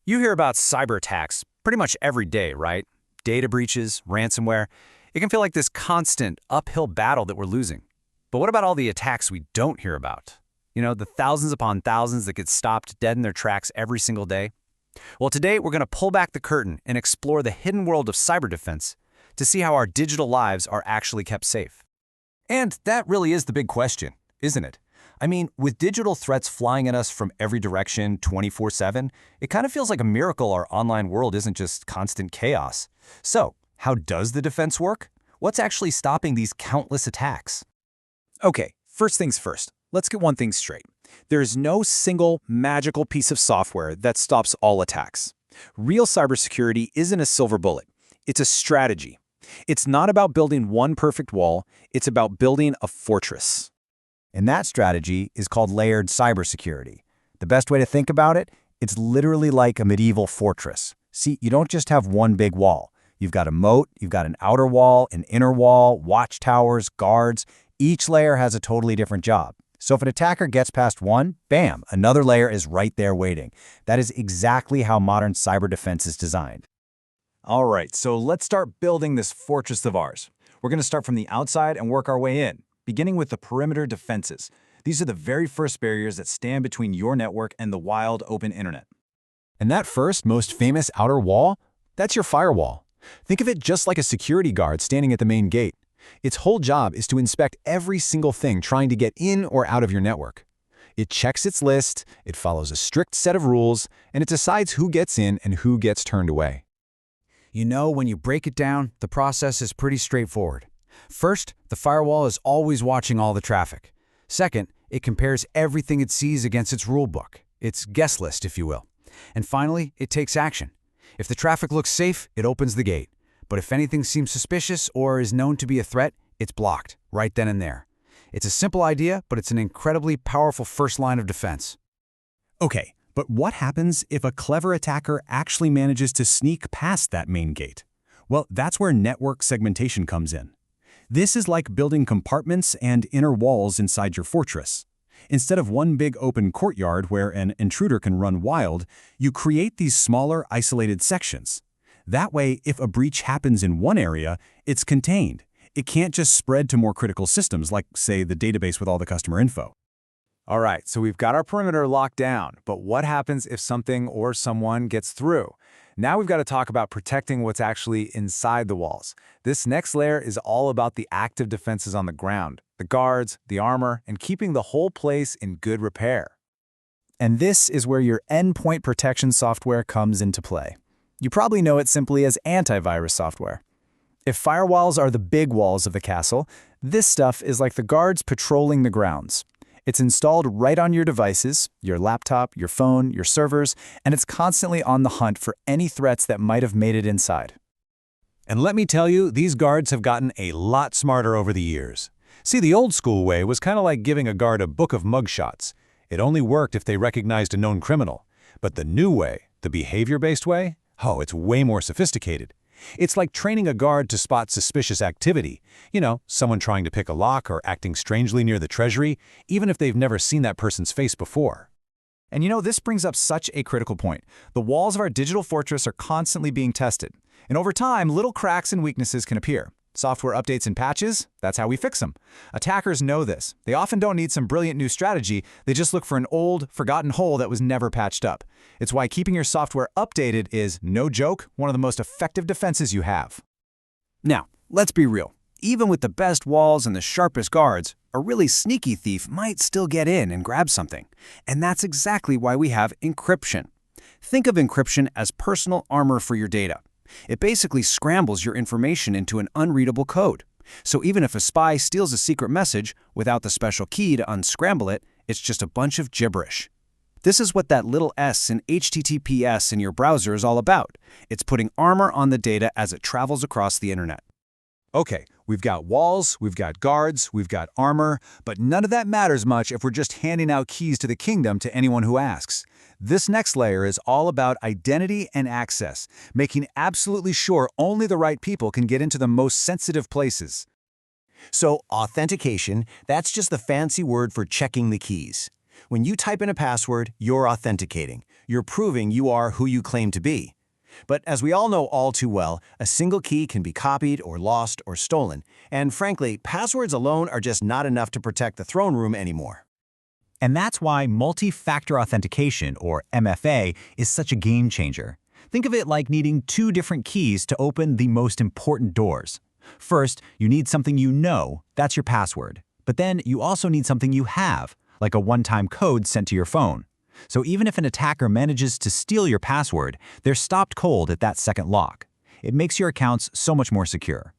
You hear about cyber attacks pretty much every day, right? Data breaches, ransomware. It can feel like this constant uphill battle that we're losing. But what about all the attacks we don't hear about? The thousands upon thousands that get stopped dead in their tracks every single day? Well, today we're going to pull back the curtain and explore the hidden world of cyber defense to see how our digital lives are actually kept safe. And that really is the big question, isn't it? I mean, with digital threats flying at us from every direction 24/7, it kind of feels like a miracle our online world isn't just constant chaos. So, how does the defense work? What's actually stopping these countless attacks? Okay, first things first, let's get one thing straight. There is no single magical piece of software that stops all attacks. Real cybersecurity isn't a silver bullet. It's a strategy. It's not about building one perfect wall, it's about building a fortress. And that strategy is called layered cybersecurity. The best way to think about it, it's literally like a medieval fortress. See, you don't just have one big wall. You've got a moat, you've got an outer wall, an inner wall, watchtowers, guards. Each layer has a totally different job. So if an attacker gets past one, bam, another layer is right there waiting. That is exactly how modern cyber defense is designed. All right, so let's start building this fortress of ours. We're going to start from the outside and work our way in, beginning with the perimeter defenses. These are the very first barriers that stand between your network and the wild open internet. And that first, most famous outer wall, that's your firewall. Think of it just like a security guard standing at the main gate. Its whole job is to inspect every single thing trying to get in or out of your network. It checks its list, it follows a strict set of rules, and it decides who gets in and who gets turned away. When you break it down, the process is pretty straightforward. First, the firewall is always watching all the traffic. Second, it compares everything it sees against its rulebook, its guest list, if you will. And finally, it takes action. If the traffic looks safe, it opens the gate. But if anything seems suspicious or is known to be a threat, it's blocked, right then and there. It's a simple idea, but it's an incredibly powerful first line of defense. Okay, but what happens if a clever attacker actually manages to sneak past that main gate? Well, that's where network segmentation comes in. This is like building compartments and inner walls inside your fortress. Instead of one big open courtyard where an intruder can run wild, you create these smaller, isolated sections. That way, if a breach happens in one area, it's contained. It can't just spread to more critical systems like, say, the database with all the customer info. All right, so we've got our perimeter locked down, but what happens if something or someone gets through? Now we've got to talk about protecting what's actually inside the walls. This next layer is all about the active defenses on the ground, the guards, the armor, and keeping the whole place in good repair. And this is where your endpoint protection software comes into play. You probably know it simply as antivirus software. If firewalls are the big walls of the castle, this stuff is like the guards patrolling the grounds. It's installed right on your devices, your laptop, your phone, your servers, and it's constantly on the hunt for any threats that might have made it inside. And let me tell you, these guards have gotten a lot smarter over the years. See, the old school way was kind of like giving a guard a book of mugshots. It only worked if they recognized a known criminal. But the new way, the behavior-based way, it's way more sophisticated. It's like training a guard to spot suspicious activity. Someone trying to pick a lock or acting strangely near the treasury, even if they've never seen that person's face before. And this brings up such a critical point. The walls of our digital fortress are constantly being tested. And over time, little cracks and weaknesses can appear. Software updates and patches, that's how we fix them. Attackers know this. They often don't need some brilliant new strategy, they just look for an old, forgotten hole that was never patched up. It's why keeping your software updated is, no joke, one of the most effective defenses you have. Now, let's be real. Even with the best walls and the sharpest guards, a really sneaky thief might still get in and grab something. And that's exactly why we have encryption. Think of encryption as personal armor for your data. It basically scrambles your information into an unreadable code. So even if a spy steals a secret message without the special key to unscramble it, it's just a bunch of gibberish. This is what that little s in HTTPS in your browser is all about. It's putting armor on the data as it travels across the internet. Okay, we've got walls, we've got guards, we've got armor, but none of that matters much if we're just handing out keys to the kingdom to anyone who asks. This next layer is all about identity and access, making absolutely sure only the right people can get into the most sensitive places. So authentication, that's just the fancy word for checking the keys. When you type in a password, you're authenticating. You're proving you are who you claim to be. But as we all know all too well, a single key can be copied or lost or stolen. And frankly, passwords alone are just not enough to protect the throne room anymore. And that's why multi-factor authentication, or MFA, is such a game changer. Think of it like needing two different keys to open the most important doors. First, you need something you know, that's your password. But then you also need something you have, like a one-time code sent to your phone. So even if an attacker manages to steal your password, they're stopped cold at that second lock. It makes your accounts so much more secure.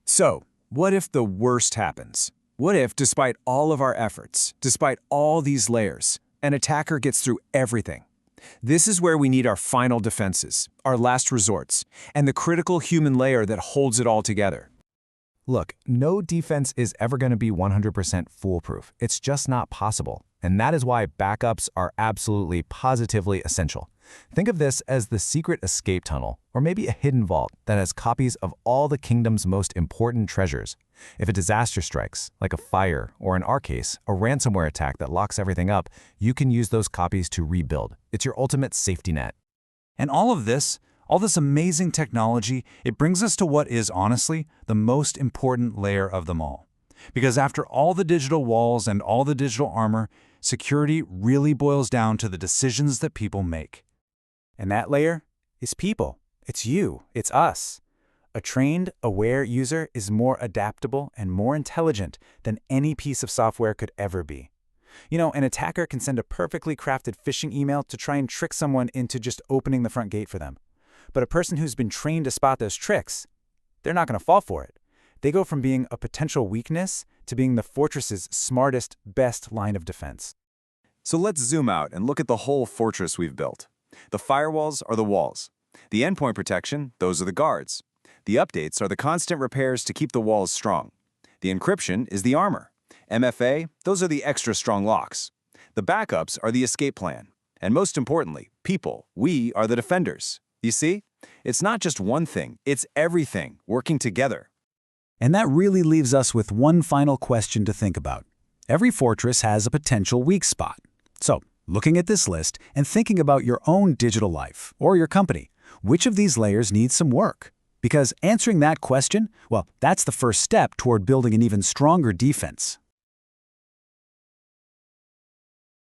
So, what if the worst happens? What if, despite all of our efforts, despite all these layers, an attacker gets through everything? This is where we need our final defenses, our last resorts, and the critical human layer that holds it all together. Look, no defense is ever going to be 100% foolproof. It's just not possible. And that is why backups are absolutely positively essential. Think of this as the secret escape tunnel, or maybe a hidden vault that has copies of all the kingdom's most important treasures. If a disaster strikes, like a fire, or in our case, a ransomware attack that locks everything up, you can use those copies to rebuild. It's your ultimate safety net. And all this amazing technology, it brings us to what is honestly the most important layer of them all. Because after all the digital walls and all the digital armor, security really boils down to the decisions that people make. And that layer is people. It's you. It's us. A trained, aware user is more adaptable and more intelligent than any piece of software could ever be. You know, an attacker can send a perfectly crafted phishing email to try and trick someone into just opening the front gate for them. But a person who's been trained to spot those tricks, they're not going to fall for it. They go from being a potential weakness to being the fortress's smartest, best line of defense. So let's zoom out and look at the whole fortress we've built. The firewalls are the walls. The endpoint protection, those are the guards. The updates are the constant repairs to keep the walls strong. The encryption is the armor. MFA, those are the extra strong locks. The backups are the escape plan. And most importantly, people, we are the defenders. You see? It's not just one thing, it's everything working together. And that really leaves us with one final question to think about. Every fortress has a potential weak spot. So, looking at this list and thinking about your own digital life or your company, which of these layers needs some work? Because answering that question, well, that's the first step toward building an even stronger defense.